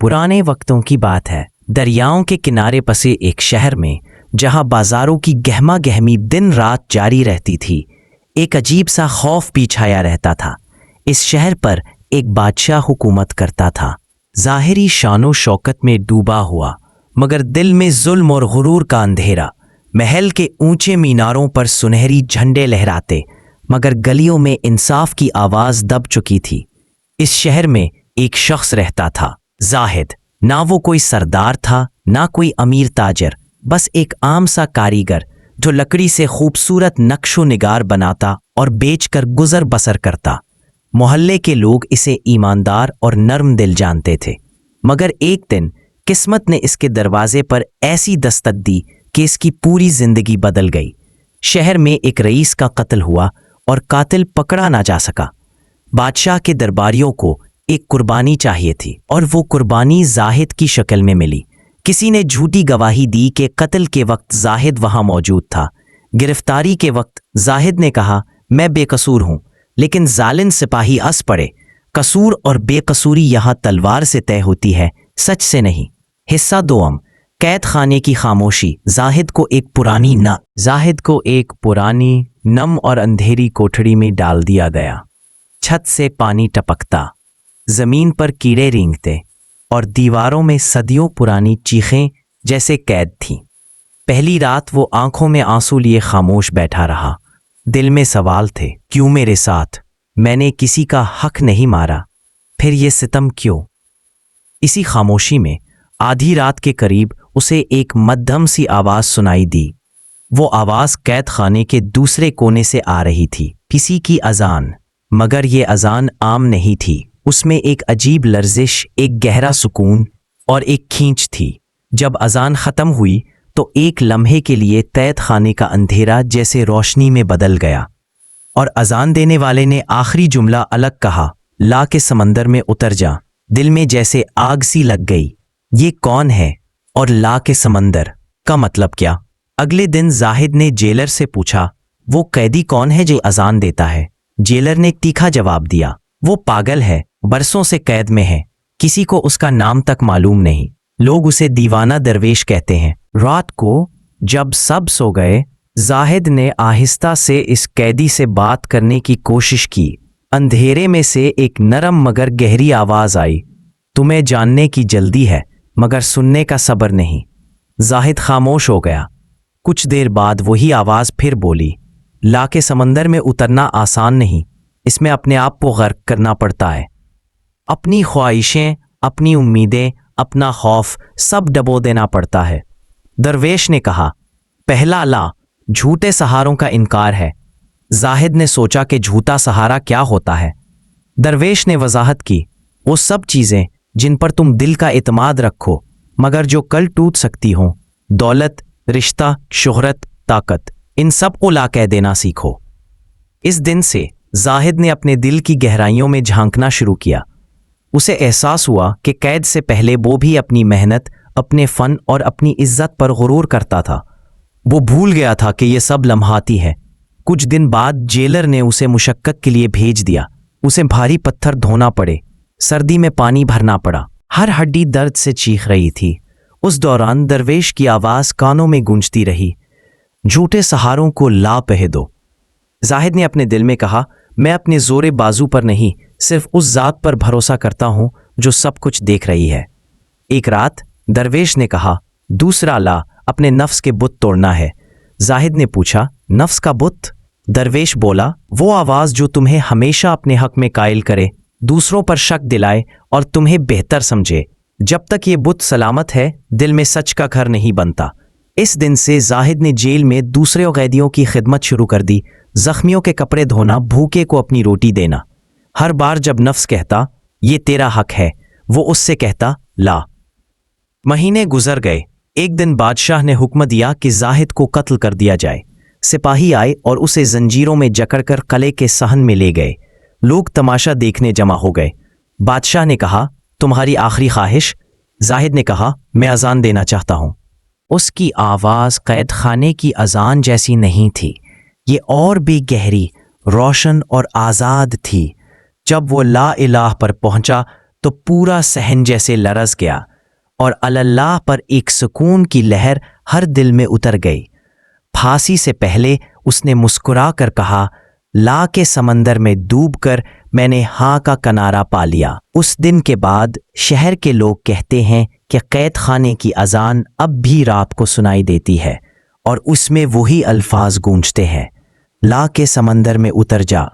पुराने वक्तों की बात है। दरियाओं के किनारे बसे एक शहर में, जहां बाजारों की गहमा गहमी दिन रात जारी रहती थी, एक अजीब सा खौफ भी छाया रहता था। इस शहर पर एक बादशाह हुकूमत करता था, ज़ाहिरी शानो शौकत में डूबा हुआ, मगर दिल में जुल्म और गुरूर का अंधेरा। महल के ऊंचे मीनारों पर सुनहरी झंडे लहराते, मगर गलियों में इंसाफ की आवाज़ दब चुकी थी। इस शहर में एक शख्स रहता था, जाहिद। ना वो कोई सरदार था, ना कोई अमीर ताजर, बस एक आम सा कारीगर जो लकड़ी से खूबसूरत नक्शो निगार बनाता और बेचकर गुजर बसर करता। मोहल्ले के लोग इसे ईमानदार और नर्म दिल जानते थे, मगर एक दिन किस्मत ने इसके दरवाजे पर ऐसी दस्तक दी कि इसकी पूरी जिंदगी बदल गई। शहर में एक रईस का कत्ल हुआ और कातिल पकड़ा ना जा सका। बादशाह के दरबारियों को एक कुर्बानी चाहिए थी, और वो कुर्बानी जाहिद की शक्ल में मिली। किसी ने झूठी गवाही दी कि कत्ल के वक्त जाहिद वहां मौजूद था। गिरफ्तारी के वक्त जाहिद ने कहा, मैं बेकसूर हूं, लेकिन जालिम सिपाही हंस पड़े। कसूर और बेकसूरी यहां तलवार से तय होती है, सच से नहीं। हिस्सा दोम, कैद खाने की खामोशी। जाहिद को एक पुरानी नम और अंधेरी कोठरी में डाल दिया गया। छत से पानी टपकता, जमीन पर कीड़े रेंगते और दीवारों में सदियों पुरानी चीखें जैसे कैद थीं। पहली रात वो आंखों में आंसू लिए खामोश बैठा रहा। दिल में सवाल थे, क्यों मेरे साथ? मैंने किसी का हक नहीं मारा, फिर ये सितम क्यों? इसी खामोशी में आधी रात के करीब उसे एक मध्यम सी आवाज सुनाई दी। वो आवाज कैद खाने के दूसरे कोने से आ रही थी, किसी की अजान। मगर ये अजान आम नहीं थी, उसमें एक अजीब लर्जिश, एक गहरा सुकून और एक खींच थी। जब अजान खत्म हुई तो एक लम्हे के लिए कैद खाने का अंधेरा जैसे रोशनी में बदल गया, और अजान देने वाले ने आखिरी जुमला अलग कहा, ला के समंदर में उतर जा। दिल में जैसे आग सी लग गई। ये कौन है और ला के समंदर का मतलब क्या? अगले दिन जाहिद ने जेलर से पूछा, वो कैदी कौन है जो अजान देता है? जेलर ने तीखा जवाब दिया, वो पागल है, बरसों से कैद में है, किसी को उसका नाम तक मालूम नहीं। लोग उसे दीवाना दरवेश कहते हैं। रात को जब सब सो गए, जाहिद ने आहिस्ता से इस कैदी से बात करने की कोशिश की। अंधेरे में से एक नरम मगर गहरी आवाज आई, तुम्हें जानने की जल्दी है, मगर सुनने का सब्र नहीं। जाहिद खामोश हो गया। कुछ देर बाद वही आवाज फिर बोली, ला के समंदर में उतरना आसान नहीं, इसमें अपने आप को गर्क करना पड़ता है। अपनी ख्वाहिशें, अपनी उम्मीदें, अपना खौफ सब डबो देना पड़ता है। दरवेश ने कहा, पहला ला झूठे सहारों का इनकार है। जाहिद ने सोचा कि झूठा सहारा क्या होता है। दरवेश ने वजाहत की, वो सब चीजें जिन पर तुम दिल का इत्मीनान रखो, मगर जो कल टूट सकती हों, दौलत, रिश्ता, शोहरत, ताकत, इन सब को ला कह देना सीखो। इस दिन से जाहिद ने अपने दिल की गहराइयों में झांकना शुरू किया। उसे एहसास हुआ कि कैद से पहले वो भी अपनी मेहनत, अपने फन और अपनी इज्जत पर गुरूर करता था। वो भूल गया था कि ये सब लम्हाती है। कुछ दिन बाद जेलर ने उसे मुशक्कत के लिए भेज दिया। उसे भारी पत्थर धोना पड़े, सर्दी में पानी भरना पड़ा, हर हड्डी दर्द से चीख रही थी। उस दौरान दरवेश की आवाज कानों में गूंजती रही, झूठे सहारों को ला कह दो। जाहिद ने अपने दिल में कहा, मैं अपने जोरे बाजू पर नहीं, सिर्फ उस जात पर भरोसा करता हूं जो सब कुछ देख रही है। एक रात दरवेश ने कहा, दूसरा ला, अपने नफ्स के बुत तोड़ना है। जाहिद ने पूछा, नफ्स का बुत? दरवेश बोला, वो आवाज जो तुम्हें हमेशा अपने हक में कायल करे, दूसरों पर शक दिलाए और तुम्हें बेहतर समझे। जब तक ये बुत सलामत है, दिल में सच का घर नहीं बनता। इस दिन से जाहिद ने जेल में दूसरे कैदियों की खिदमत शुरू कर दी, जख्मियों के कपड़े धोना, भूखे को अपनी रोटी देना। हर बार जब नफ्स कहता, ये तेरा हक है, वो उससे कहता, ला। महीने गुजर गए। एक दिन बादशाह ने हुक्म दिया कि जाहिद को कत्ल कर दिया जाए। सिपाही आए और उसे जंजीरों में जकड़कर किले के सहन में ले गए। लोग तमाशा देखने जमा हो गए। बादशाह ने कहा, तुम्हारी आखिरी ख्वाहिश? जाहिद ने कहा, मैं अजान देना चाहता हूं। उसकी आवाज कैद खाने की अजान जैसी नहीं थी, ये और भी गहरी, रोशन और आजाद थी। जब वो ला इलाह पर पहुंचा تو پورا صحن جیسے لرز گیا اور اللہ پر ایک سکون کی لہر ہر دل میں اتر گئی۔ پھانسی سے پہلے اس نے مسکرا کر کہا، لا کے سمندر میں ڈوب کر میں نے ہاں کا کنارہ پا لیا۔ اس دن کے بعد شہر کے لوگ کہتے ہیں کہ قید خانے کی اذان اب بھی رات کو سنائی دیتی ہے اور اس میں وہی الفاظ گونجتے ہیں، لا کے سمندر میں اتر جا۔